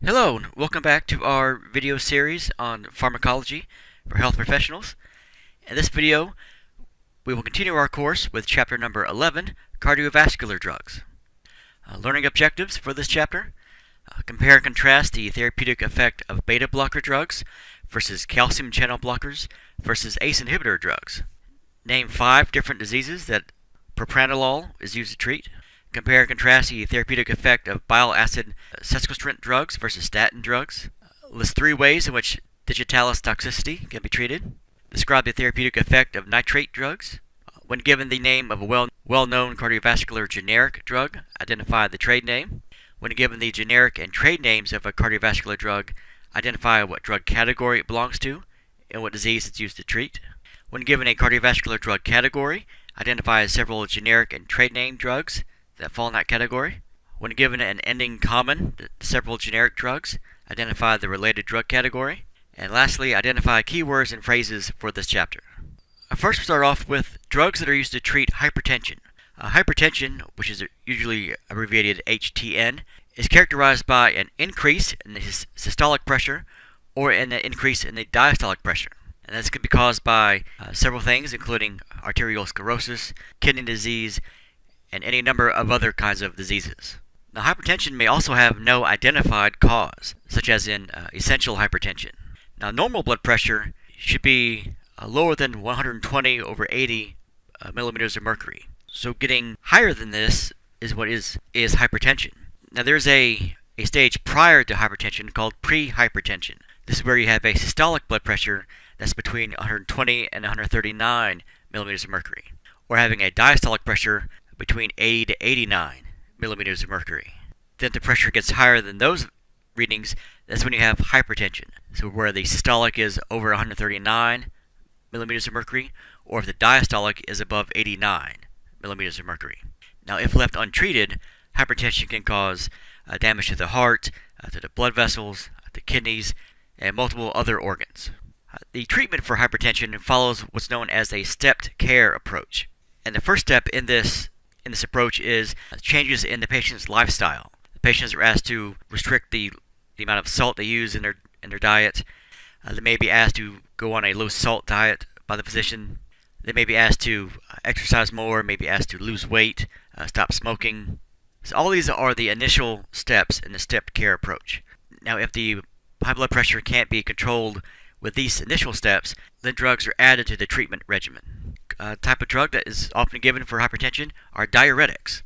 Hello, and welcome back to our video series on pharmacology for health professionals. In this video, we will continue our course with chapter number 11, cardiovascular drugs. Learning objectives for this chapter: compare and contrast the therapeutic effect of beta blocker drugs versus calcium channel blockers versus ACE inhibitor drugs. Name 5 different diseases that propranolol is used to treat. Compare and contrast the therapeutic effect of bile acid sequestrant drugs versus statin drugs. List 3 ways in which digitalis toxicity can be treated. Describe the therapeutic effect of nitrate drugs. When given the name of a well-known cardiovascular generic drug, identify the trade name. When given the generic and trade names of a cardiovascular drug, identify what drug category it belongs to and what disease it's used to treat. When given a cardiovascular drug category, identify several generic and trade name drugs that fall in that category. When given an ending common to several generic drugs, identify the related drug category. And lastly, identify keywords and phrases for this chapter. First, we'll start off with drugs that are used to treat hypertension. Hypertension, which is usually abbreviated HTN, is characterized by an increase in the systolic pressure or an increase in the diastolic pressure. And this can be caused by several things, including arteriosclerosis, kidney disease, and any number of other kinds of diseases. Now, hypertension may also have no identified cause, such as in essential hypertension. Now, normal blood pressure should be lower than 120 over 80 millimeters of mercury. So getting higher than this is what is hypertension. Now, there's a stage prior to hypertension called pre-hypertension. This is where you have a systolic blood pressure that's between 120 and 139 millimeters of mercury, or having a diastolic pressure between 80 to 89 millimeters of mercury. Then the pressure gets higher than those readings, that's when you have hypertension. So where the systolic is over 139 millimeters of mercury, or if the diastolic is above 89 millimeters of mercury. Now, if left untreated, hypertension can cause damage to the heart, to the blood vessels, the kidneys, and multiple other organs. The treatment for hypertension follows what's known as a stepped care approach. And the first step in this approach is changes in the patient's lifestyle. The patients are asked to restrict the amount of salt they use in their diet. They may be asked to go on a low salt diet by the physician. They may be asked to exercise more, may be asked to lose weight, stop smoking. So all these are the initial steps in the stepped care approach. Now, if the high blood pressure can't be controlled with these initial steps, then drugs are added to the treatment regimen. A type of drug that is often given for hypertension are diuretics.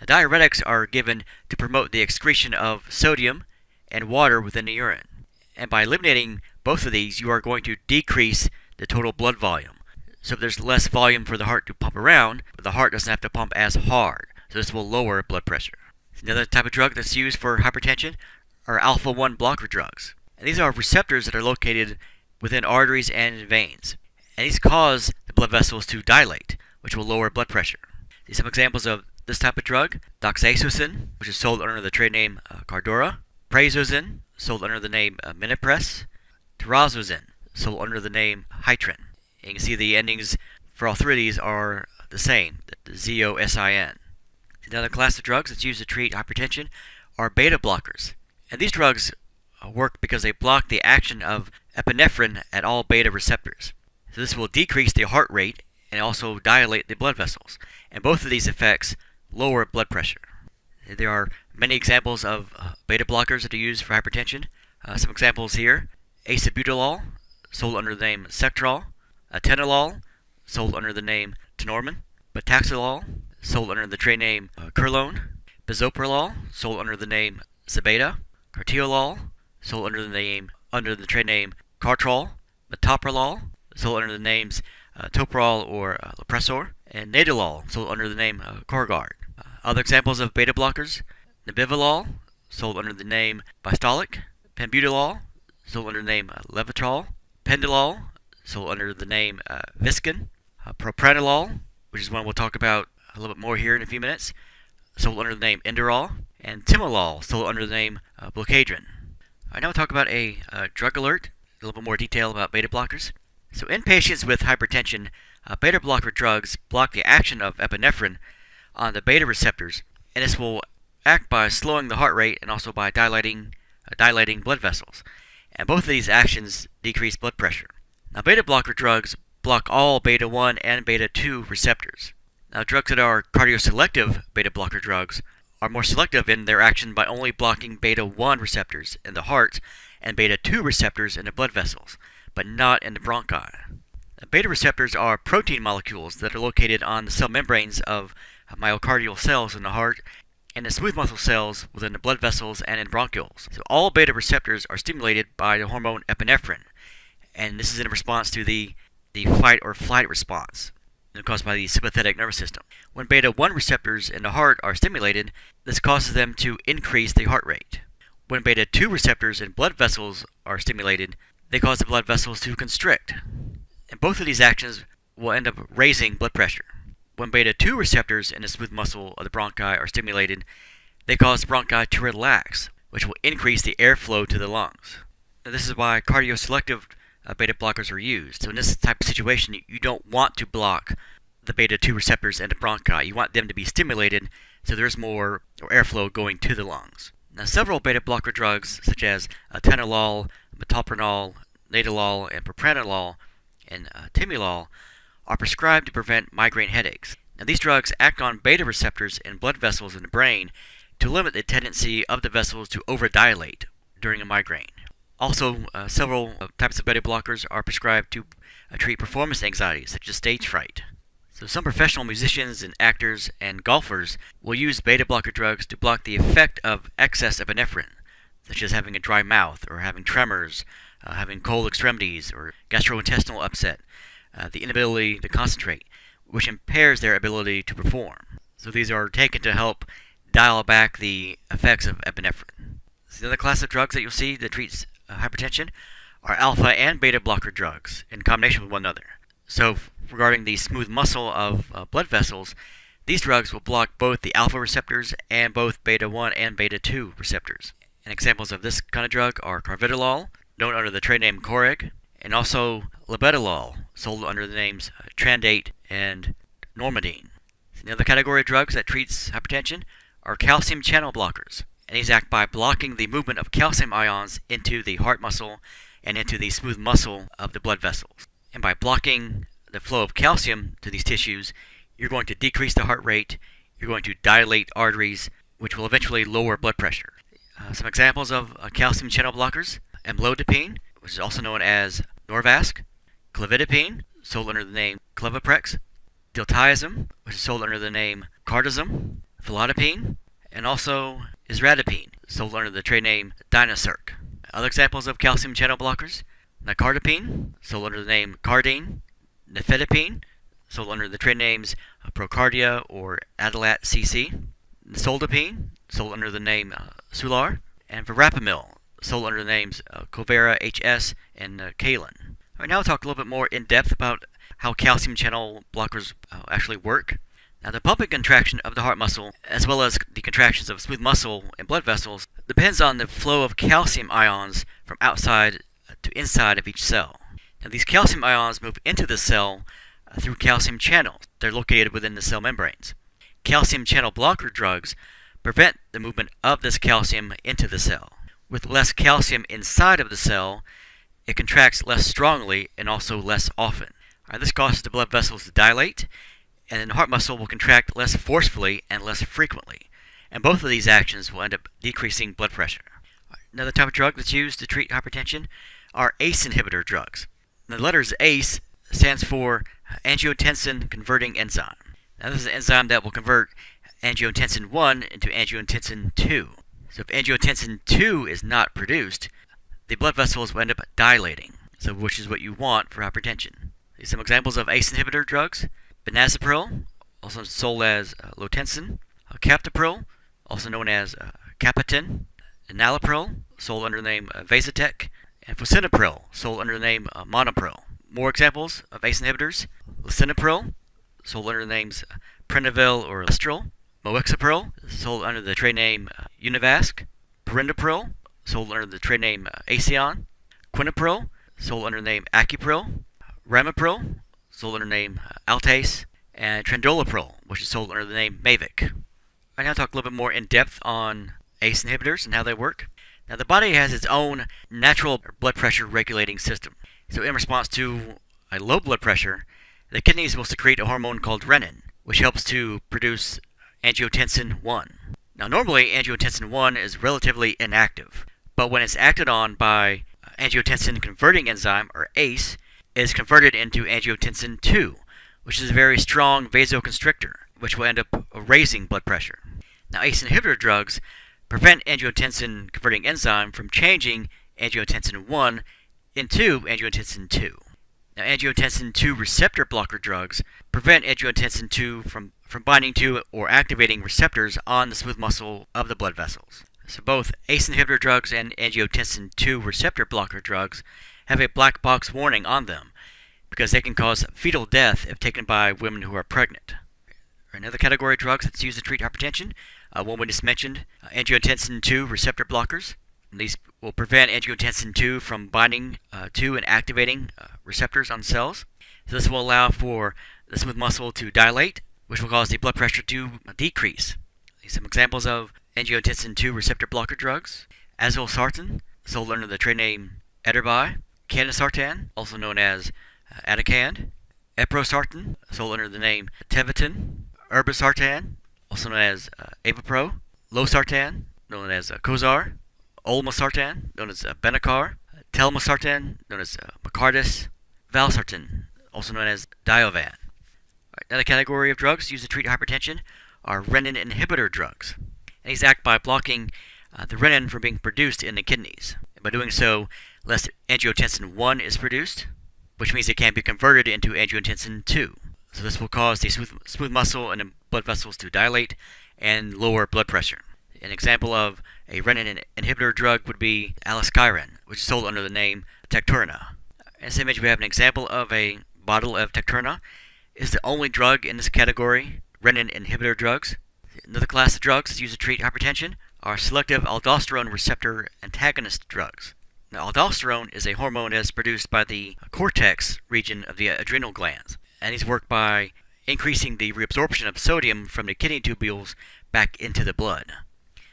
Now, diuretics are given to promote the excretion of sodium and water within the urine. And by eliminating both of these, you are going to decrease the total blood volume. So if there's less volume for the heart to pump around, but the heart doesn't have to pump as hard. So this will lower blood pressure. Another type of drug that's used for hypertension are alpha-1 blocker drugs. And these are receptors that are located within arteries and veins. And these cause the blood vessels to dilate, which will lower blood pressure. These are some examples of this type of drug: doxazosin, which is sold under the trade name Cardora; prazosin, sold under the name Minipress; terazosin, sold under the name Hytrin. And you can see the endings for all 3 of these are the same, the ZOSIN. Another class of drugs that's used to treat hypertension are beta blockers. And these drugs work because they block the action of epinephrine at all beta receptors. So this will decrease the heart rate and also dilate the blood vessels. And both of these effects lower blood pressure. There are many examples of beta blockers that are used for hypertension. Some examples here: acebutolol, sold under the name Sectrol; atenolol, sold under the name Tenormin; betaxolol, sold under the trade name Curlone; bisoprolol, sold under the name Zebeda; cartiolol, sold under the trade name Cartrol; metoprolol, sold under the names Toprol or Lopressor; and nadolol, sold under the name Corgard. Other examples of beta blockers: nebivolol, sold under the name Bistolic; pembutolol, sold under the name Levotrol; pendolol, sold under the name Viscan; propranolol, which is one we'll talk about a little bit more here in a few minutes, sold under the name Inderol; and timolol, sold under the name Blocadrin. Now we'll talk about a drug alert, a little bit more detail about beta blockers. So in patients with hypertension, beta blocker drugs block the action of epinephrine on the beta receptors, and this will act by slowing the heart rate and also by dilating dilating blood vessels. And both of these actions decrease blood pressure. Now, beta blocker drugs block all beta 1 and beta 2 receptors. Now, drugs that are cardioselective beta blocker drugs are more selective in their action by only blocking beta 1 receptors in the heart and beta 2 receptors in the blood vessels, but not in the bronchi. Now, beta receptors are protein molecules that are located on the cell membranes of myocardial cells in the heart and the smooth muscle cells within the blood vessels and in bronchioles. So all beta receptors are stimulated by the hormone epinephrine, and this is in response to the fight or flight response caused by the sympathetic nervous system. When beta 1 receptors in the heart are stimulated, this causes them to increase the heart rate. When beta 2 receptors in blood vessels are stimulated, they cause the blood vessels to constrict. And both of these actions will end up raising blood pressure. When beta 2 receptors in the smooth muscle of the bronchi are stimulated, they cause the bronchi to relax, which will increase the airflow to the lungs. Now, this is why cardioselective beta blockers are used. So in this type of situation, you don't want to block the beta 2 receptors in the bronchi. You want them to be stimulated so there's more airflow going to the lungs. Now, several beta blocker drugs, such as atenolol, metoprolol, nadolol, and propranolol, and timolol, are prescribed to prevent migraine headaches. Now, these drugs act on beta receptors in blood vessels in the brain to limit the tendency of the vessels to overdilate during a migraine. Also, several types of beta blockers are prescribed to treat performance anxiety, such as stage fright. So some professional musicians and actors and golfers will use beta blocker drugs to block the effect of excess epinephrine, such as having a dry mouth or having tremors, having cold extremities or gastrointestinal upset, the inability to concentrate, which impairs their ability to perform. So these are taken to help dial back the effects of epinephrine. So the other class of drugs that you'll see that treats hypertension are alpha and beta blocker drugs in combination with one another. So regarding the smooth muscle of blood vessels, these drugs will block both the alpha receptors and both beta 1 and beta 2 receptors. And examples of this kind of drug are carvedilol, known under the trade name Coreg, and also labetalol, sold under the names Trandate and Normandine. The other category of drugs that treats hypertension are calcium channel blockers. And these act by blocking the movement of calcium ions into the heart muscle and into the smooth muscle of the blood vessels. And by blocking the flow of calcium to these tissues, you're going to decrease the heart rate, you're going to dilate arteries, which will eventually lower blood pressure. Some examples of calcium channel blockers: amlodipine, which is also known as Norvasc; clevidipine, sold under the name Cleviprex; diltiazem, which is sold under the name Cardizem; felodipine, and also isradipine, sold under the trade name Dynacirc. Other examples of calcium channel blockers: nicardipine, sold under the name Cardine; nifedipine, sold under the trade names Procardia or Adalat CC; nisoldipine, sold under the name Sular; and verapamil, sold under the names Covera HS and Kalen. All right, now we'll talk a little bit more in depth about how calcium channel blockers actually work. Now, the pumping contraction of the heart muscle, as well as the contractions of smooth muscle and blood vessels, depends on the flow of calcium ions from outside to inside of each cell. Now, these calcium ions move into the cell through calcium channels. They're located within the cell membranes. Calcium channel blocker drugs prevent the movement of this calcium into the cell. With less calcium inside of the cell, it contracts less strongly and also less often. This causes the blood vessels to dilate, and then the heart muscle will contract less forcefully and less frequently. And both of these actions will end up decreasing blood pressure. Another type of drug that's used to treat hypertension are ACE inhibitor drugs. The letters ACE stands for angiotensin converting enzyme. Now, this is an enzyme that will convert angiotensin 1 into angiotensin 2. So if angiotensin 2 is not produced, the blood vessels will end up dilating, which is what you want for hypertension. Some examples of ACE inhibitor drugs: benazepril, also sold as Lotensin; captopril, also known as Capitan; enalapril, sold under the name Vasitec; and fosinapril, sold under the name Monopril. More examples of ACE inhibitors: lisinopril, sold under the names Prenovel or Lestril; moexapril, sold under the trade name Univasc; perindopril, sold under the trade name Acion; quinapril, sold under the name Acupril; ramipril, sold under the name Altace; and trandolapril, which is sold under the name Mavic. I now talk a little bit more in depth on ACE inhibitors and how they work. Now, the body has its own natural blood pressure regulating system. So, in response to a low blood pressure, the kidneys will secrete a hormone called renin, which helps to produce angiotensin 1. Now, normally, angiotensin 1 is relatively inactive, but when it's acted on by angiotensin converting enzyme, or ACE, it is converted into angiotensin 2, which is a very strong vasoconstrictor, which will end up raising blood pressure. Now, ACE inhibitor drugs prevent angiotensin converting enzyme from changing angiotensin 1 into angiotensin 2. Now, angiotensin 2 receptor blocker drugs prevent angiotensin 2 from binding to or activating receptors on the smooth muscle of the blood vessels. So both ACE inhibitor drugs and angiotensin 2 receptor blocker drugs have a black box warning on them because they can cause fetal death if taken by women who are pregnant. Another category of drugs that's used to treat hypertension, one we just mentioned, angiotensin 2 receptor blockers. These will prevent angiotensin 2 from binding to and activating receptors on cells. So this will allow for the smooth muscle to dilate, which will cause the blood pressure to decrease. Some examples of angiotensin 2 receptor blocker drugs: azilsartan, sold under the trade name Ederbi; candesartan, also known as Atacand; eprosartan, sold under the name Tevitin; irbesartan, also known as Avapro; losartan, known as Cozar; olmesartan, known as Benicar; telmisartan, known as Myocardial; valsartan, also known as Diovan. Another category of drugs used to treat hypertension are renin inhibitor drugs. And these act by blocking the renin from being produced in the kidneys. And by doing so, less angiotensin 1 is produced, which means it can be converted into angiotensin 2. So this will cause the smooth muscle and the blood vessels to dilate and lower blood pressure. An example of a renin inhibitor drug would be aliskiren, which is sold under the name Tecturna. In this image, we have an example of a bottle of Tecturna. It's the only drug in this category, renin inhibitor drugs. Another class of drugs used to treat hypertension are selective aldosterone receptor antagonist drugs. Now, aldosterone is a hormone that is produced by the cortex region of the adrenal glands, and these work by increasing the reabsorption of sodium from the kidney tubules back into the blood.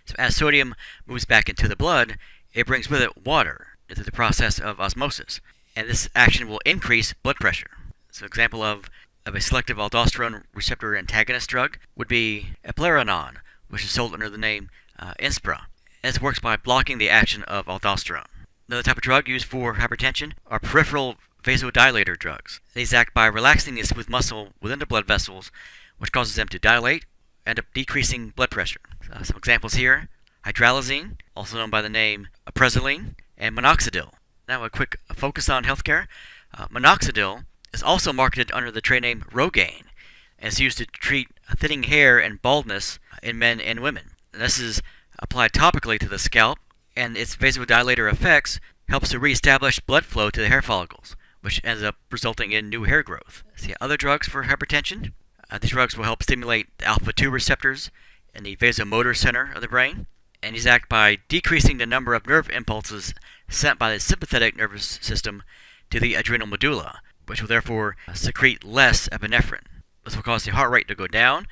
So as sodium moves back into the blood, it brings with it water through the process of osmosis, and this action will increase blood pressure. So an example of a selective aldosterone receptor antagonist drug would be eplerenone, which is sold under the name Inspra. And this works by blocking the action of aldosterone. Another type of drug used for hypertension are peripheral vasodilator drugs. These act by relaxing the smooth muscle within the blood vessels, which causes them to dilate, and up decreasing blood pressure. Some examples here: hydralazine, also known by the name aprezoline, and minoxidil. Now a quick focus on healthcare. Minoxidil is also marketed under the trade name Rogaine, and is used to treat thinning hair and baldness in men and women. And this is applied topically to the scalp, and its vasodilator effects helps to reestablish blood flow to the hair follicles, which ends up resulting in new hair growth. See other drugs for hypertension. These drugs will help stimulate the alpha-2 receptors in the vasomotor center of the brain, and these act by decreasing the number of nerve impulses sent by the sympathetic nervous system to the adrenal medulla, which will therefore secrete less epinephrine. This will cause the heart rate to go down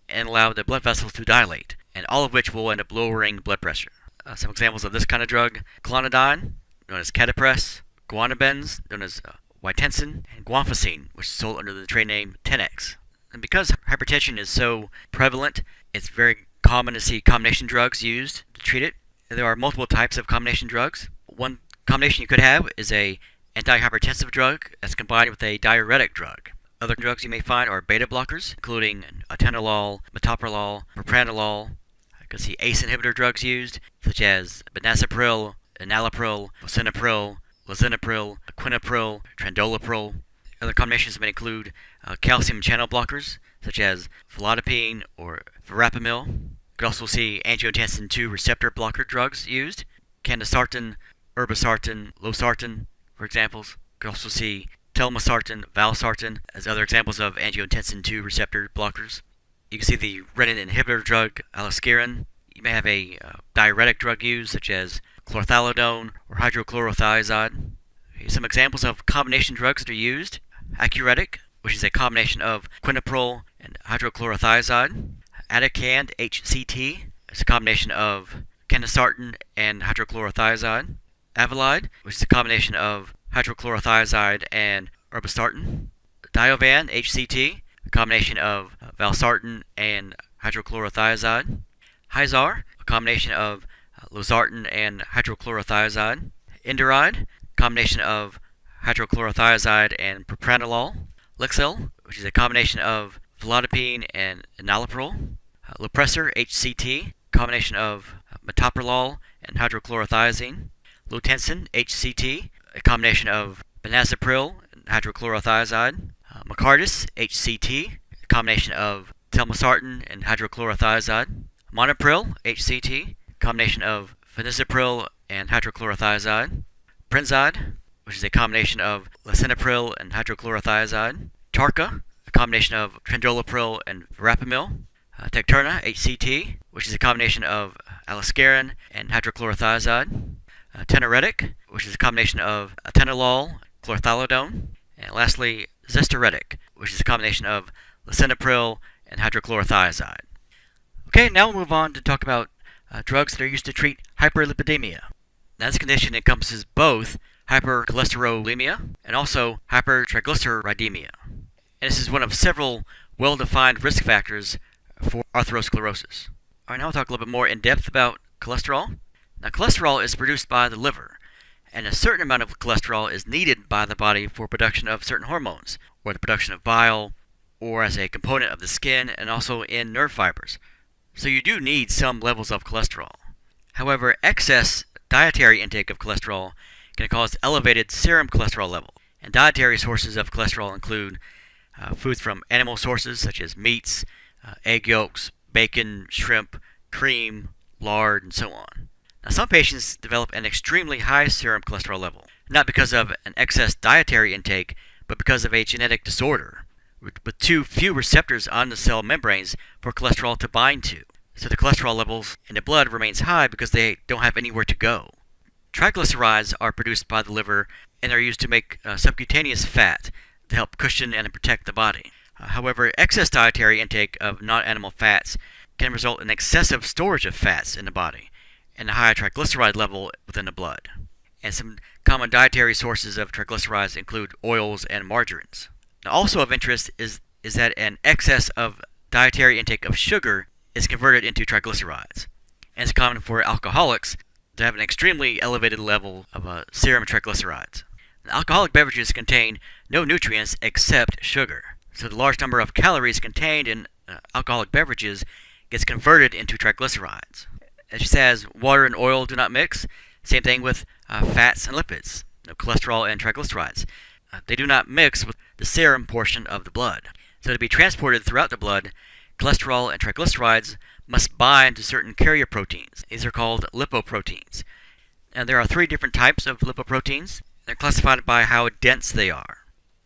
and allow the blood vessels to dilate, and all of which will end up lowering blood pressure. Some examples of this kind of drug: clonidine, known as Catapres; guanabens, known as Witensin; and guanfacine, which is sold under the trade name Tenex. And because hypertension is so prevalent, it's very common to see combination drugs used to treat it. There are multiple types of combination drugs. One combination you could have is a antihypertensive drug that's combined with a diuretic drug. Other drugs you may find are beta blockers, including atenolol, metoprolol, propranolol. You can see ACE inhibitor drugs used, such as benazepril, enalapril, lisinopril, lisinopril, quinapril, trandolapril. Other combinations may include calcium channel blockers, such as felodipine or verapamil. You could also see angiotensin 2 receptor blocker drugs used, candesartan, irbesartan, losartan, for examples. You could also see telmisartan, valsartan as other examples of angiotensin 2 receptor blockers. You can see the renin inhibitor drug aliskiren. You may have a diuretic drug used, such as chlorthalidone or hydrochlorothiazide. Some examples of combination drugs that are used: Acuretic, which is a combination of quinapril and hydrochlorothiazide; Atacand HCT, it's a combination of candesartan and hydrochlorothiazide, Avalide, which is a combination of hydrochlorothiazide and irbesartan, Diovan, HCT, a combination of valsartan and hydrochlorothiazide, Hyzar, a combination of losartan and hydrochlorothiazide, Indiride, a combination of hydrochlorothiazide and propranolol, Lexel, which is a combination of felodipine and enalapril, Lopressor, HCT, a combination of metoprolol and hydrochlorothiazine, Lotensin, HCT, a combination of benazepril and hydrochlorothiazide, Myocardial, HCT, a combination of telmisartan and hydrochlorothiazide, Monopril, HCT, a combination of fenizapril and hydrochlorothiazide, Prenzide, which is a combination of lisinopril and hydrochlorothiazide, Tarca, a combination of trindolapril and verapamil, Tecturna, HCT, which is a combination of aliskiren and hydrochlorothiazide, Tenoretic, which is a combination of atenolol, chlorthalidone, and lastly, Zestoretic, which is a combination of lisinopril and hydrochlorothiazide. Okay, now we'll move on to talk about drugs that are used to treat hyperlipidemia. Now, this condition encompasses both hypercholesterolemia and also hypertriglyceridemia. And this is one of several well-defined risk factors for atherosclerosis. Alright, now we'll talk a little bit more in depth about cholesterol. Now, cholesterol is produced by the liver, and a certain amount of cholesterol is needed by the body for production of certain hormones, or the production of bile, or as a component of the skin, and also in nerve fibers. So you do need some levels of cholesterol. However, excess dietary intake of cholesterol can cause elevated serum cholesterol level. And dietary sources of cholesterol include foods from animal sources such as meats, egg yolks, bacon, shrimp, cream, lard, and so on. Now, some patients develop an extremely high serum cholesterol level, not because of an excess dietary intake, but because of a genetic disorder, with too few receptors on the cell membranes for cholesterol to bind to. So the cholesterol levels in the blood remains high because they don't have anywhere to go. Triglycerides are produced by the liver and are used to make subcutaneous fat to help cushion and protect the body. However, excess dietary intake of non-animal fats can result in excessive storage of fats in the body and a high triglyceride level within the blood. And some common dietary sources of triglycerides include oils and margarines. Now, also of interest is that an excess of dietary intake of sugar is converted into triglycerides. And it's common for alcoholics to have an extremely elevated level of serum triglycerides. Now, alcoholic beverages contain no nutrients except sugar. So the large number of calories contained in alcoholic beverages gets converted into triglycerides. It says water and oil do not mix. Same thing with fats and lipids, cholesterol and triglycerides. They do not mix with the serum portion of the blood. So to be transported throughout the blood, cholesterol and triglycerides must bind to certain carrier proteins. These are called lipoproteins. And there are 3 different types of lipoproteins. They're classified by how dense they are.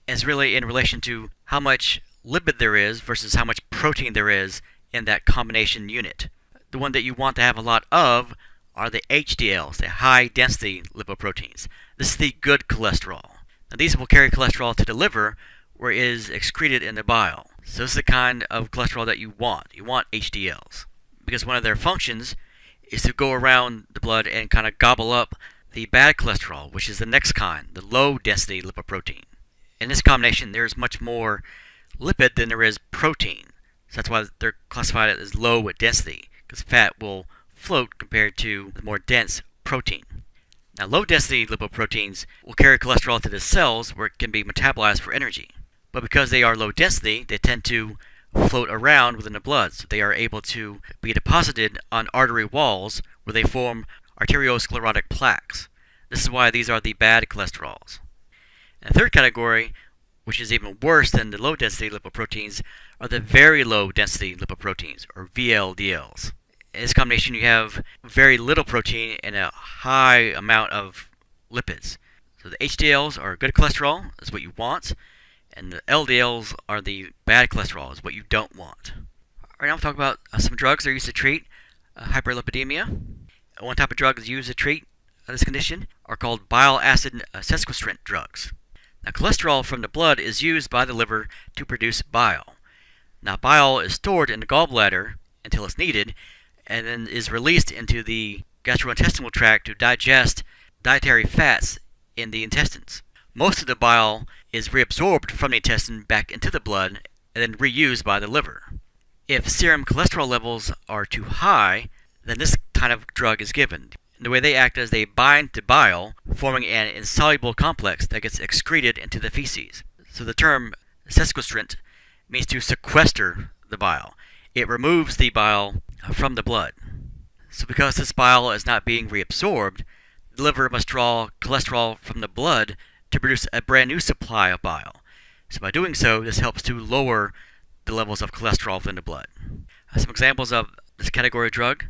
And it's really in relation to how much lipid there is versus how much protein there is in that combination unit. The one that you want to have a lot of are the HDLs, the high-density lipoproteins. This is the good cholesterol. Now, these will carry cholesterol to the liver, where it is excreted in the bile. So this is the kind of cholesterol that you want. You want HDLs. Because one of their functions is to go around the blood and kind of gobble up the bad cholesterol, which is the next kind, the low-density lipoprotein. In this combination, there is much more lipid than there is protein. So that's why they're classified as low density, because fat will float compared to the more dense protein. Now, low-density lipoproteins will carry cholesterol to the cells where it can be metabolized for energy. But because they are low density, they tend to float around within the blood, so they are able to be deposited on artery walls where they form arteriosclerotic plaques. This is why these are the bad cholesterols. And the third category, which is even worse than the low-density lipoproteins, are the very low-density lipoproteins, or VLDLs. In this combination, you have very little protein and a high amount of lipids. So the HDLs are good cholesterol, is what you want, and the LDLs are the bad cholesterol, is what you don't want. Alright, now we'll talk about some drugs that are used to treat hyperlipidemia. One type of drug is used to treat this condition are called bile acid sequestrant drugs. Now, cholesterol from the blood is used by the liver to produce bile. Now, bile is stored in the gallbladder until it's needed, and then is released into the gastrointestinal tract to digest dietary fats in the intestines. Most of the bile is reabsorbed from the intestine back into the blood and then reused by the liver. If serum cholesterol levels are too high, then this kind of drug is given. The way they act is they bind to bile, forming an insoluble complex that gets excreted into the feces. So the term sequestrant means to sequester the bile. It removes the bile from the blood. So because this bile is not being reabsorbed, the liver must draw cholesterol from the blood to produce a brand new supply of bile. So by doing so, this helps to lower the levels of cholesterol within the blood. Some examples of this category of drug: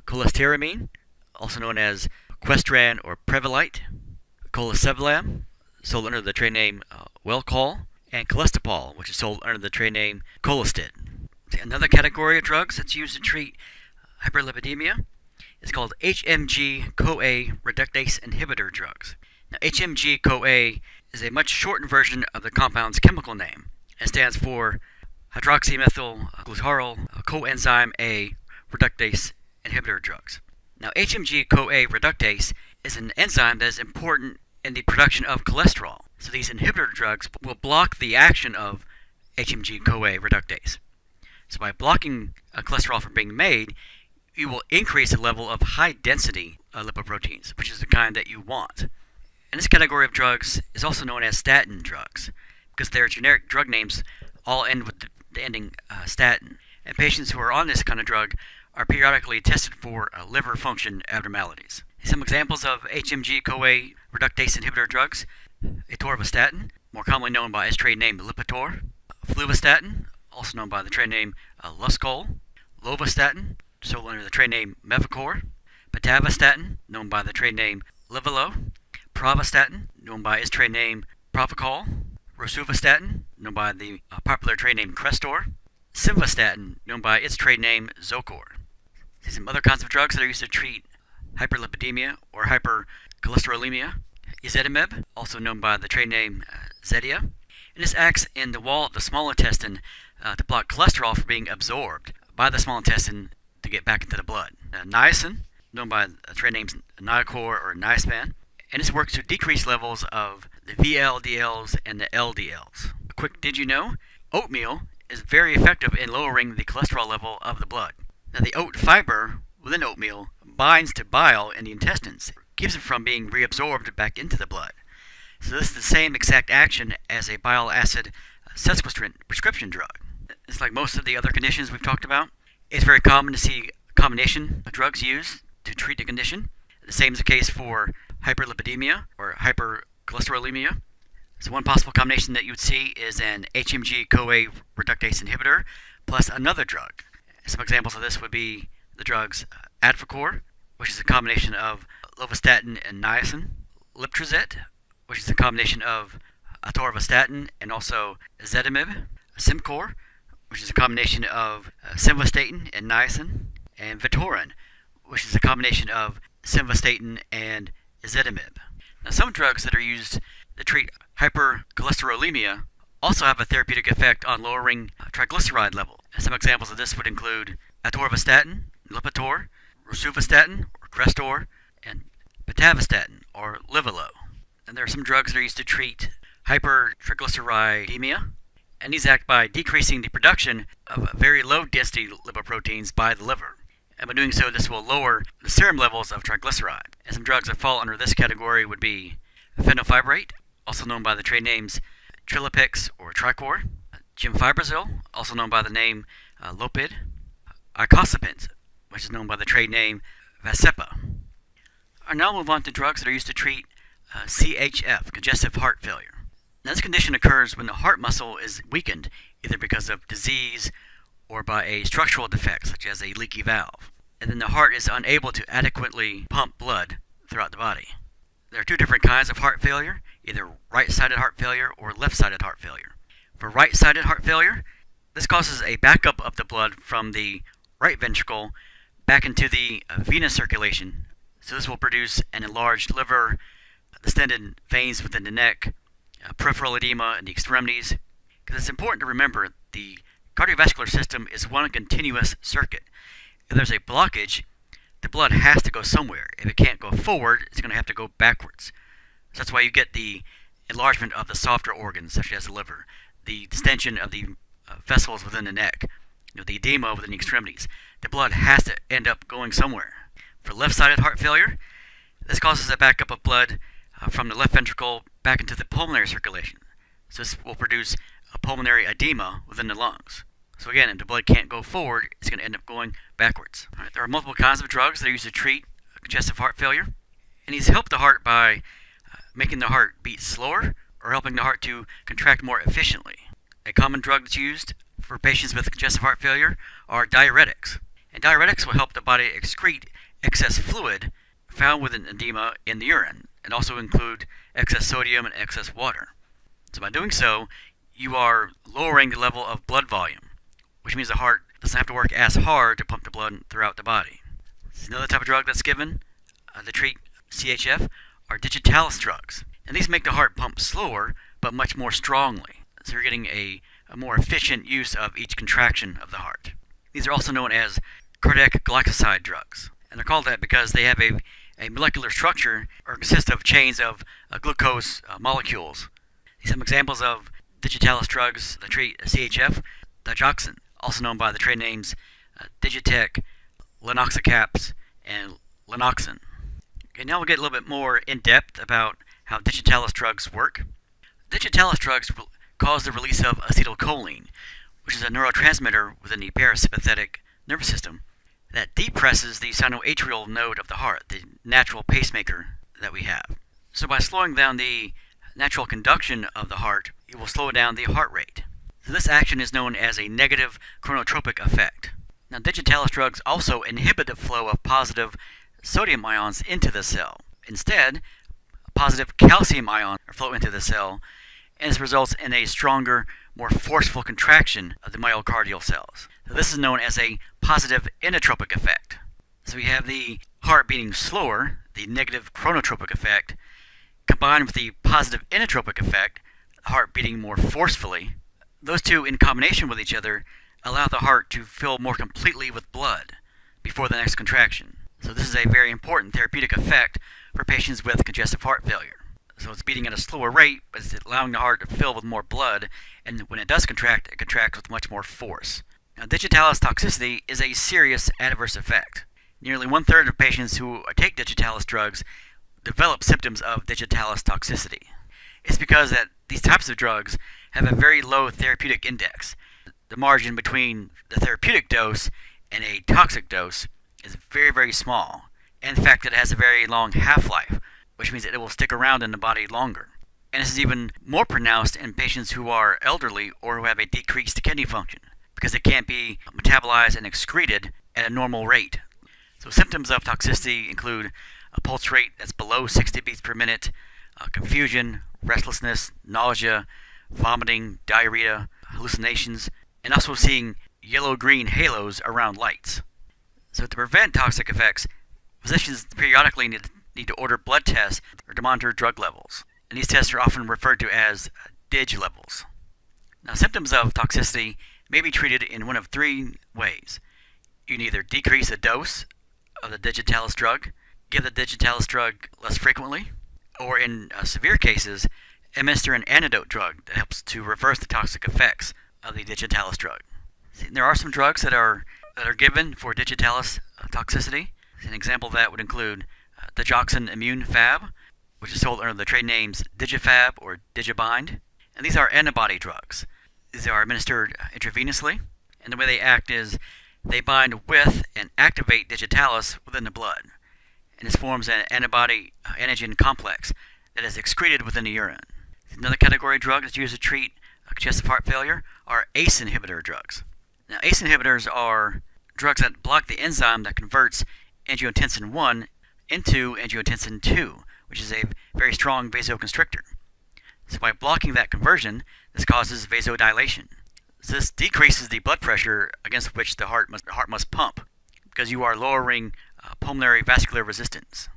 cholestyramine, also known as Questran or Prevolite; Colesevelam, sold under the trade name Welchol; and Cholestipol, which is sold under the trade name Colestid. Another category of drugs that's used to treat hyperlipidemia is called HMG-CoA reductase inhibitor drugs. Now, HMG-CoA is a much shortened version of the compound's chemical name and stands for hydroxymethyl coenzyme A reductase inhibitor drugs. Now, HMG-CoA reductase is an enzyme that is important in the production of cholesterol. So these inhibitor drugs will block the action of HMG-CoA reductase. So by blocking cholesterol from being made, you will increase the level of high-density lipoproteins, which is the kind that you want. And this category of drugs is also known as statin drugs, because their generic drug names all end with the ending statin. And patients who are on this kind of drug are periodically tested for liver function abnormalities. Some examples of HMG-CoA reductase inhibitor drugs: atorvastatin, more commonly known by its trade name Lipitor; fluvastatin, also known by the trade name Luscol; lovastatin, sold under the trade name Mevacor; pitavastatin, known by the trade name Livalo; pravastatin, known by its trade name Provocol; rosuvastatin, known by the popular trade name Crestor; simvastatin, known by its trade name Zocor. Some other kinds of drugs that are used to treat hyperlipidemia or hypercholesterolemia: ezetimibe, also known by the trade name Zetia, and this acts in the wall of the small intestine to block cholesterol from being absorbed by the small intestine to get back into the blood. Niacin, known by the trade names Niacor or Niaspan, and this works to decrease levels of the VLDLs and the LDLs. A quick did you know? Oatmeal is very effective in lowering the cholesterol level of the blood. Now, the oat fiber within oatmeal binds to bile in the intestines, keeps it from being reabsorbed back into the blood. So this is the same exact action as a bile acid sequestrant prescription drug. It's like most of the other conditions we've talked about. It's very common to see combination of drugs used to treat the condition. The same is the case for hyperlipidemia or hypercholesterolemia. So one possible combination that you would see is an HMG-CoA reductase inhibitor plus another drug. Some examples of this would be the drugs Advocor, which is a combination of lovastatin and niacin; Liptrazet, which is a combination of atorvastatin and also ezetimibe; Simcor, which is a combination of simvastatin and niacin; and Vitorin, which is a combination of simvastatin and ezetimibe. Now, some drugs that are used to treat hypercholesterolemia also have a therapeutic effect on lowering triglyceride levels. Some examples of this would include atorvastatin, Lipitor, rosuvastatin or Crestor, and pitavastatin or Livalo. And there are some drugs that are used to treat hypertriglyceridemia, and these act by decreasing the production of very low density lipoproteins by the liver. And by doing so, this will lower the serum levels of triglyceride. And some drugs that fall under this category would be fenofibrate, also known by the trade names Trilipix or Tricor; Gemfibrozil, also known by the name Lopid; icosapent, which is known by the trade name Vascepa. I'll now move on to drugs that are used to treat CHF, congestive heart failure. Now, this condition occurs when the heart muscle is weakened, either because of disease or by a structural defect, such as a leaky valve, and then the heart is unable to adequately pump blood throughout the body. There are two different kinds of heart failure, either right-sided heart failure or left-sided heart failure. For right-sided heart failure, this causes a backup of the blood from the right ventricle back into the venous circulation. So this will produce an enlarged liver, distended veins within the neck, peripheral edema in the extremities. Because it's important to remember the cardiovascular system is one continuous circuit. If there's a blockage, the blood has to go somewhere. If it can't go forward, it's going to have to go backwards. So that's why you get the enlargement of the softer organs, such as the liver, the distension of the vessels within the neck, the edema within the extremities. The blood has to end up going somewhere. For left-sided heart failure, this causes a backup of blood from the left ventricle back into the pulmonary circulation. So this will produce a pulmonary edema within the lungs. So again, if the blood can't go forward, it's going to end up going backwards. All right, there are multiple kinds of drugs that are used to treat congestive heart failure. And these help the heart by making the heart beat slower or helping the heart to contract more efficiently. A common drug that's used for patients with congestive heart failure are diuretics. And diuretics will help the body excrete excess fluid found within edema in the urine, and also include excess sodium and excess water. So by doing so, you are lowering the level of blood volume, which means the heart doesn't have to work as hard to pump the blood throughout the body. Another type of drug that's given to treat CHF are digitalis drugs. And these make the heart pump slower, but much more strongly. So you're getting a more efficient use of each contraction of the heart. These are also known as cardiac glycoside drugs. And they're called that because they have a molecular structure or consist of chains of glucose molecules. Some examples of digitalis drugs that treat CHF: digoxin, also known by the trade names Digitec, Lenoxacaps, and Lenoxin. Okay, now we'll get a little bit more in depth about how digitalis drugs work. Digitalis drugs cause the release of acetylcholine, which is a neurotransmitter within the parasympathetic nervous system that depresses the sinoatrial node of the heart, the natural pacemaker that we have. So by slowing down the natural conduction of the heart, it will slow down the heart rate. So this action is known as a negative chronotropic effect. Now, digitalis drugs also inhibit the flow of positive sodium ions into the cell. Instead, positive calcium ions flow into the cell, and this results in a stronger, more forceful contraction of the myocardial cells. So this is known as a positive inotropic effect. So we have the heart beating slower, the negative chronotropic effect, combined with the positive inotropic effect, the heart beating more forcefully. Those two in combination with each other allow the heart to fill more completely with blood before the next contraction. So this is a very important therapeutic effect for patients with congestive heart failure. So it's beating at a slower rate, but it's allowing the heart to fill with more blood, and when it does contract, it contracts with much more force. Now, digitalis toxicity is a serious adverse effect. Nearly 1/3 of patients who take digitalis drugs develop symptoms of digitalis toxicity. It's because that these types of drugs have a very low therapeutic index. The margin between the therapeutic dose and a toxic dose is very, very small, and the fact that it has a very long half-life, which means that it will stick around in the body longer. And this is even more pronounced in patients who are elderly or who have a decreased kidney function, because it can't be metabolized and excreted at a normal rate. So symptoms of toxicity include a pulse rate that's below 60 beats per minute, confusion, restlessness, nausea, vomiting, diarrhea, hallucinations, and also seeing yellow-green halos around lights. So to prevent toxic effects, physicians periodically need to order blood tests or to monitor drug levels. And these tests are often referred to as DIG levels. Now, symptoms of toxicity may be treated in one of three ways. You can either decrease the dose of the digitalis drug, give the digitalis drug less frequently, or in severe cases, administer an antidote drug that helps to reverse the toxic effects of the digitalis drug. There are some drugs that are given for digitalis toxicity. An example of that would include digoxin immune fab, which is sold under the trade names Digifab or Digibind. And these are antibody drugs. These are administered intravenously, and the way they act is they bind with and activate digitalis within the blood. And this forms an antibody-antigen complex that is excreted within the urine. Another category of drug that's used to treat congestive heart failure are ACE inhibitor drugs. Now, ACE inhibitors are drugs that block the enzyme that converts angiotensin 1 into angiotensin 2, which is a very strong vasoconstrictor. So by blocking that conversion, this causes vasodilation. So this decreases the blood pressure against which the heart must pump, because you are lowering pulmonary vascular resistance.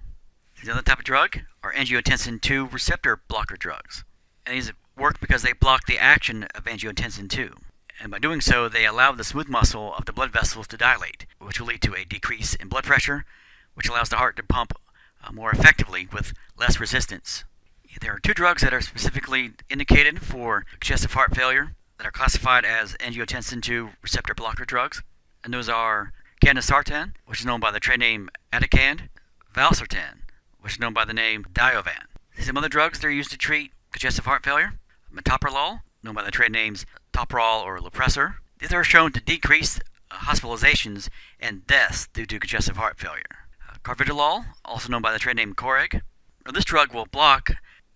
The other type of drug are angiotensin 2 receptor blocker drugs. And these work because they block the action of angiotensin 2. And by doing so, they allow the smooth muscle of the blood vessels to dilate, which will lead to a decrease in blood pressure, which allows the heart to pump more effectively with less resistance. There are two drugs that are specifically indicated for congestive heart failure that are classified as angiotensin II receptor blocker drugs, and those are candesartan, which is known by the trade name Atacand, valsartan, which is known by the name Diovan. Some other drugs that are used to treat congestive heart failure: metoprolol, known by the trade names Toprol or Lopressor. These are shown to decrease hospitalizations and deaths due to congestive heart failure. Carvedilol, also known by the trade name Coreg. This drug will block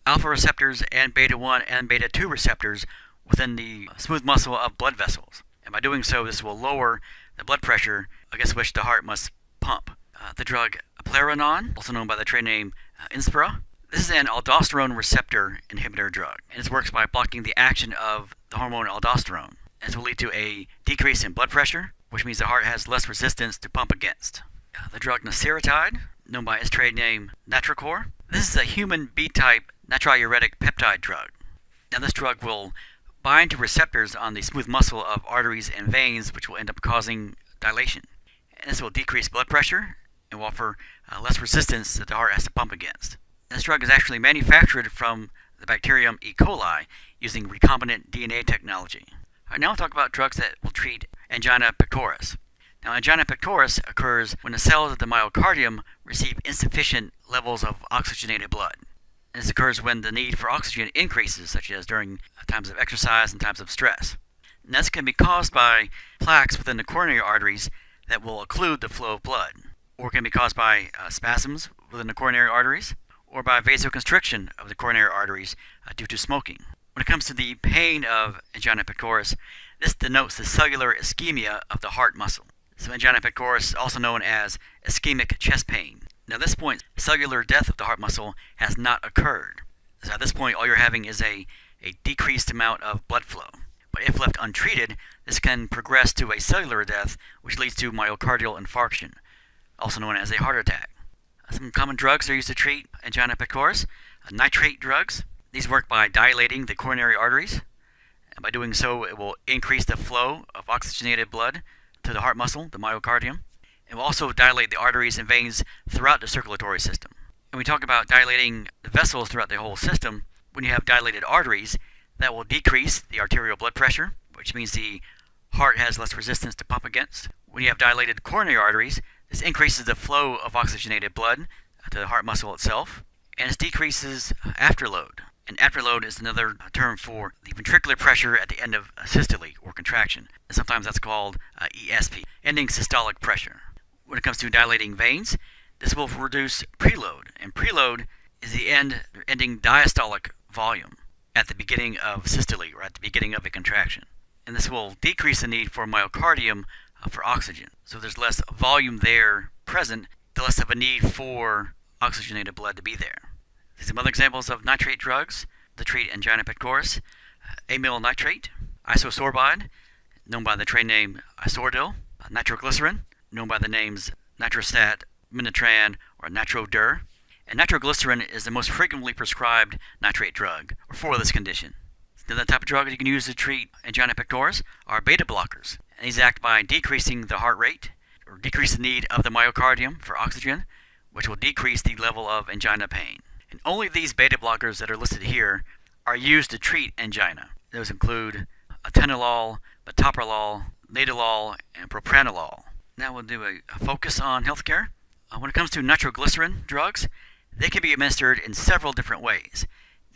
alpha receptors and beta-1 and beta-2 receptors within the smooth muscle of blood vessels. And by doing so, this will lower the blood pressure against which the heart must pump. The drug Pleranon, also known by the trade name Inspira. This is an aldosterone receptor inhibitor drug, and it works by blocking the action of the hormone aldosterone. And this will lead to a decrease in blood pressure, which means the heart has less resistance to pump against. The drug Nasiratide, known by its trade name Natracor. This is a human B-type natriuretic peptide drug. Now this drug will bind to receptors on the smooth muscle of arteries and veins, which will end up causing dilation. And this will decrease blood pressure and will offer less resistance that the heart has to pump against. And this drug is actually manufactured from the bacterium E. coli using recombinant DNA technology. All right, now we'll talk about drugs that will treat angina pectoris. Now, angina pectoris occurs when the cells of the myocardium receive insufficient levels of oxygenated blood. And this occurs when the need for oxygen increases, such as during times of exercise and times of stress. And this can be caused by plaques within the coronary arteries that will occlude the flow of blood, or can be caused by spasms within the coronary arteries, or by vasoconstriction of the coronary arteries due to smoking. When it comes to the pain of angina pectoris, this denotes the cellular ischemia of the heart muscle. So angina pectoris is also known as ischemic chest pain. Now at this point, cellular death of the heart muscle has not occurred. So at this point, all you're having is a decreased amount of blood flow. But if left untreated, this can progress to a cellular death, which leads to myocardial infarction, also known as a heart attack. Some common drugs are used to treat angina pectoris. Nitrate drugs. These work by dilating the coronary arteries. And by doing so, it will increase the flow of oxygenated blood to the heart muscle, the myocardium. It will also dilate the arteries and veins throughout the circulatory system. And we talk about dilating the vessels throughout the whole system. When you have dilated arteries, that will decrease the arterial blood pressure, which means the heart has less resistance to pump against. When you have dilated coronary arteries, this increases the flow of oxygenated blood to the heart muscle itself, and it decreases afterload. And afterload is another term for the ventricular pressure at the end of systole or contraction. And sometimes that's called ESP, ending systolic pressure. When it comes to dilating veins, this will reduce preload, and preload is the ending diastolic volume at the beginning of systole, or at the beginning of a contraction. And this will decrease the need for myocardium for oxygen. So there's less volume there present, the less of a need for oxygenated blood to be there. Some other examples of nitrate drugs to treat angina pectoris: amyl nitrate, isosorbide, known by the trade name Isordil, nitroglycerin, known by the names Nitrostat, Minitran, or Nitrodur. And nitroglycerin is the most frequently prescribed nitrate drug for this condition. Another type of drug that you can use to treat angina pectoris are beta blockers. And these act by decreasing the heart rate, or decrease the need of the myocardium for oxygen, which will decrease the level of angina pain. And only these beta blockers that are listed here are used to treat angina. Those include atenolol, metoprolol, nadolol, and propranolol. Now we'll do a focus on healthcare. When it comes to nitroglycerin drugs, they can be administered in several different ways.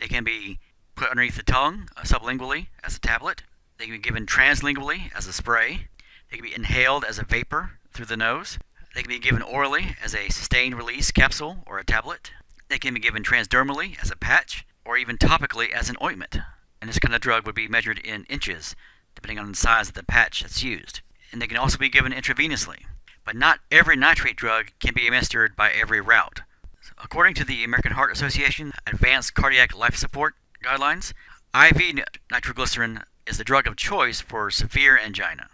They can be put underneath the tongue, sublingually, as a tablet. They can be given translingually as a spray. They can be inhaled as a vapor through the nose. They can be given orally as a sustained release capsule or a tablet. They can be given transdermally as a patch, or even topically as an ointment. And this kind of drug would be measured in inches, depending on the size of the patch that's used. And they can also be given intravenously. But not every nitrate drug can be administered by every route. So according to the American Heart Association Advanced Cardiac Life Support Guidelines, IV nitroglycerin is the drug of choice for severe angina.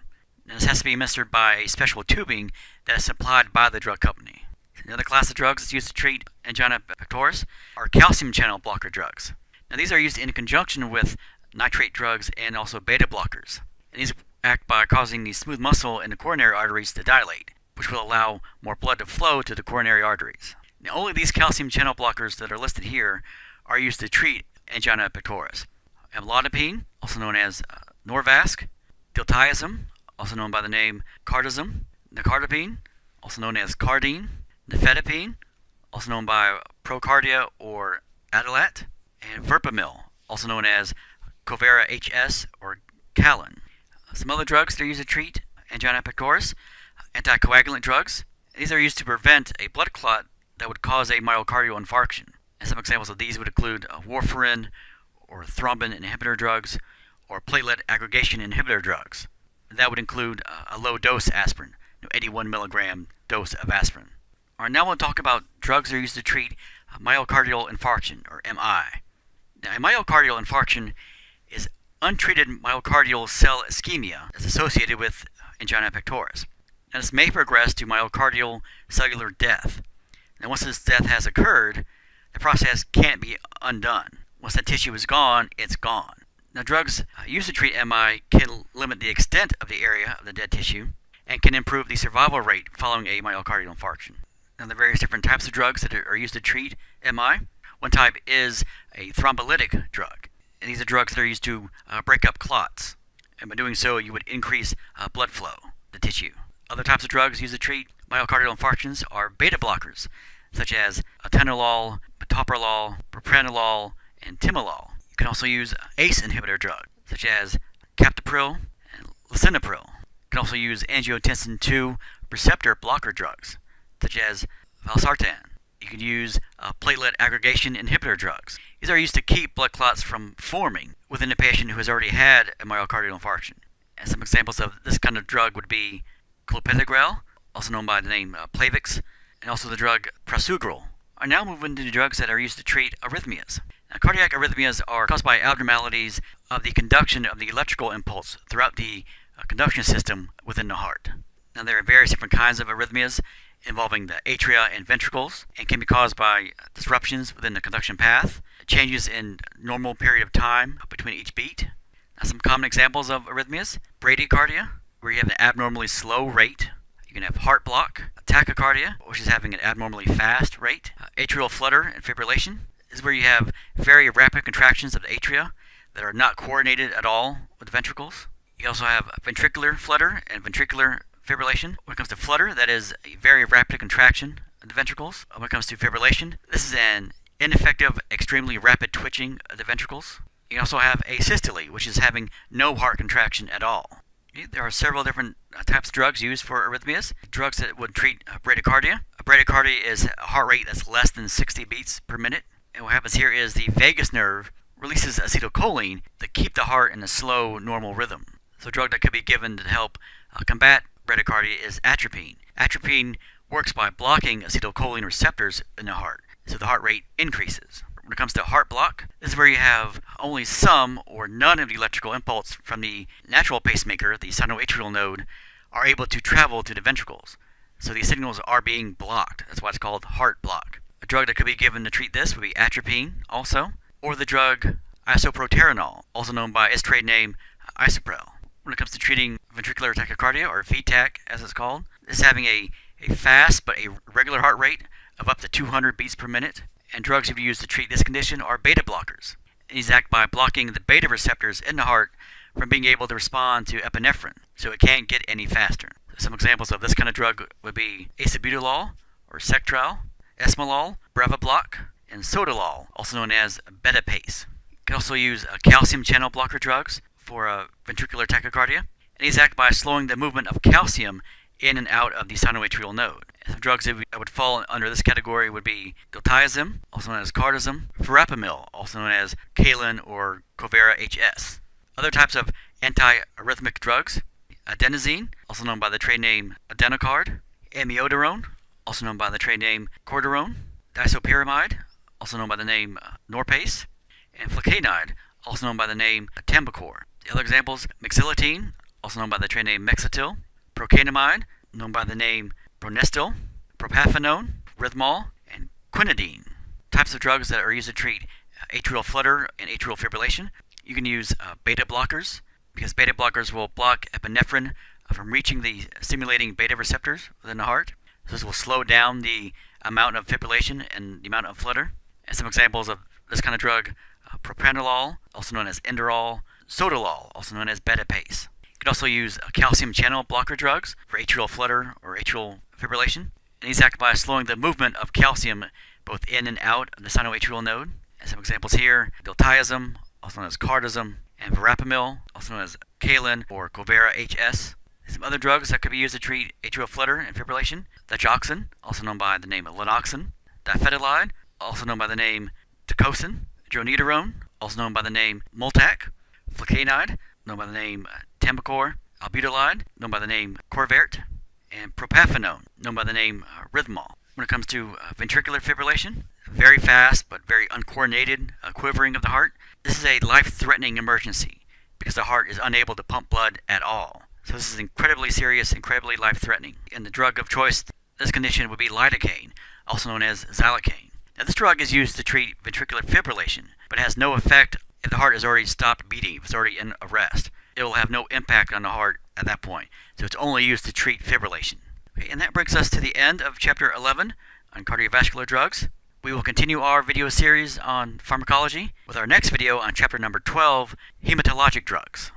And this has to be administered by a special tubing that is supplied by the drug company. Another class of drugs that's used to treat angina pectoris are calcium channel blocker drugs. Now these are used in conjunction with nitrate drugs and also beta blockers. And these act by causing the smooth muscle in the coronary arteries to dilate, which will allow more blood to flow to the coronary arteries. Now, only these calcium channel blockers that are listed here are used to treat angina pectoris. Amlodipine, also known as Norvasc, diltiazem, also known by the name cardizem, nicardipine, also known as Cardine, nifedipine, also known by Procardia or Adalat, and Verapamil, also known as Covera HS or Calin. Some other drugs that are used to treat angina pectoris, anticoagulant drugs. These are used to prevent a blood clot that would cause a myocardial infarction. And some examples of these would include warfarin or thrombin inhibitor drugs or platelet aggregation inhibitor drugs. And that would include a low-dose aspirin, 81 milligram dose of aspirin. All right, now we'll talk about drugs that are used to treat myocardial infarction, or MI. Now, a myocardial infarction is untreated myocardial cell ischemia that's associated with angina pectoris. Now, this may progress to myocardial cellular death. And once this death has occurred, the process can't be undone. Once that tissue is gone, it's gone. Now, drugs used to treat MI can limit the extent of the area of the dead tissue and can improve the survival rate following a myocardial infarction. Now, the various different types of drugs that are used to treat MI. One type is a thrombolytic drug. And these are drugs that are used to break up clots. And by doing so, you would increase blood flow to the tissue. Other types of drugs used to treat myocardial infarctions are beta blockers, such as atenolol, metoprolol, propranolol, and timolol. You can also use ACE inhibitor drugs, such as captopril and lisinopril. You can also use angiotensin II receptor blocker drugs, such as valsartan. You can use platelet aggregation inhibitor drugs. These are used to keep blood clots from forming within a patient who has already had a myocardial infarction. And some examples of this kind of drug would be clopidogrel, also known by the name Plavix, and also the drug prasugrel. I now move into the drugs that are used to treat arrhythmias. Now, cardiac arrhythmias are caused by abnormalities of the conduction of the electrical impulse throughout the conduction system within the heart. Now, there are various different kinds of arrhythmias involving the atria and ventricles and can be caused by disruptions within the conduction path, changes in normal period of time between each beat. Now, some common examples of arrhythmias: bradycardia, where you have an abnormally slow rate. You can have heart block, tachycardia, which is having an abnormally fast rate, atrial flutter and fibrillation. This is where you have very rapid contractions of the atria that are not coordinated at all with the ventricles. You also have ventricular flutter and ventricular fibrillation. When it comes to flutter, that is a very rapid contraction of the ventricles. When it comes to fibrillation, this is an ineffective, extremely rapid twitching of the ventricles. You can also have asystole, which is having no heart contraction at all. There are several different types of drugs used for arrhythmias. Drugs that would treat bradycardia. Bradycardia is a heart rate that's less than 60 beats per minute. And what happens here is the vagus nerve releases acetylcholine to keep the heart in a slow, normal rhythm. So a drug that could be given to help combat bradycardia is atropine. Atropine works by blocking acetylcholine receptors in the heart, so the heart rate increases. When it comes to heart block, this is where you have only some or none of the electrical impulse from the natural pacemaker, the sinoatrial node, are able to travel to the ventricles. So these signals are being blocked. That's why it's called heart block. A drug that could be given to treat this would be atropine also, or the drug isoproterenol, also known by its trade name Isoprel. When it comes to treating ventricular tachycardia, or VTAC as it's called, this is having a fast but a regular heart rate of up to 200 beats per minute. And drugs you've used to treat this condition are beta blockers. These act by blocking the beta receptors in the heart from being able to respond to epinephrine, so it can't get any faster. Some examples of this kind of drug would be acebutolol, or Sectrel, esmolol, Brevibloc, and Sotalol, also known as Betapace. You can also use calcium channel blocker drugs for ventricular tachycardia, and these act by slowing the movement of calcium in and out of the sinoatrial node. Some drugs that would fall under this category would be diltiazem, also known as cardizem, verapamil, also known as Calin or Covera HS. Other types of antiarrhythmic drugs: adenosine, also known by the trade name Adenocard; amiodarone, also known by the trade name Cordarone; disopyramide, also known by the name Norpace; and flecainide, also known by the name Tambicor. The other examples: mexiletine, also known by the trade name Mexitil; procainamide, known by the name Pronestil; propafenone, Rhythmol, and quinidine. Types of drugs that are used to treat atrial flutter and atrial fibrillation: you can use beta blockers, because beta blockers will block epinephrine from reaching the stimulating beta receptors within the heart. So this will slow down the amount of fibrillation and the amount of flutter. And some examples of this kind of drug: propranolol, also known as Inderol; sotalol, also known as Betapace. You can also use calcium channel blocker drugs for atrial flutter or atrial fibrillation. And these act by slowing the movement of calcium both in and out of the sinoatrial node. And some examples here: diltiazem, also known as cardizem, and verapamil, also known as Calin or Covera HS. Some other drugs that could be used to treat atrial flutter and fibrillation: digoxin, also known by the name of Lanoxin; difetilide, also known by the name Dicosin; dronedarone, also known by the name Multac; flecainide, known by the name Tambicor; albuterolide, known by the name Corvert; and propafenone, known by the name Rhythmol. When it comes to ventricular fibrillation, very fast but very uncoordinated quivering of the heart. This is a life-threatening emergency because the heart is unable to pump blood at all. So this is incredibly serious, incredibly life-threatening. And the drug of choice in this condition would be lidocaine, also known as xylocaine. Now this drug is used to treat ventricular fibrillation, but has no effect if the heart has already stopped beating, if it's already in arrest. It will have no impact on the heart at that point. So it's only used to treat fibrillation. Okay, and that brings us to the end of Chapter 11 on cardiovascular drugs. We will continue our video series on pharmacology with our next video on Chapter number 12, hematologic drugs.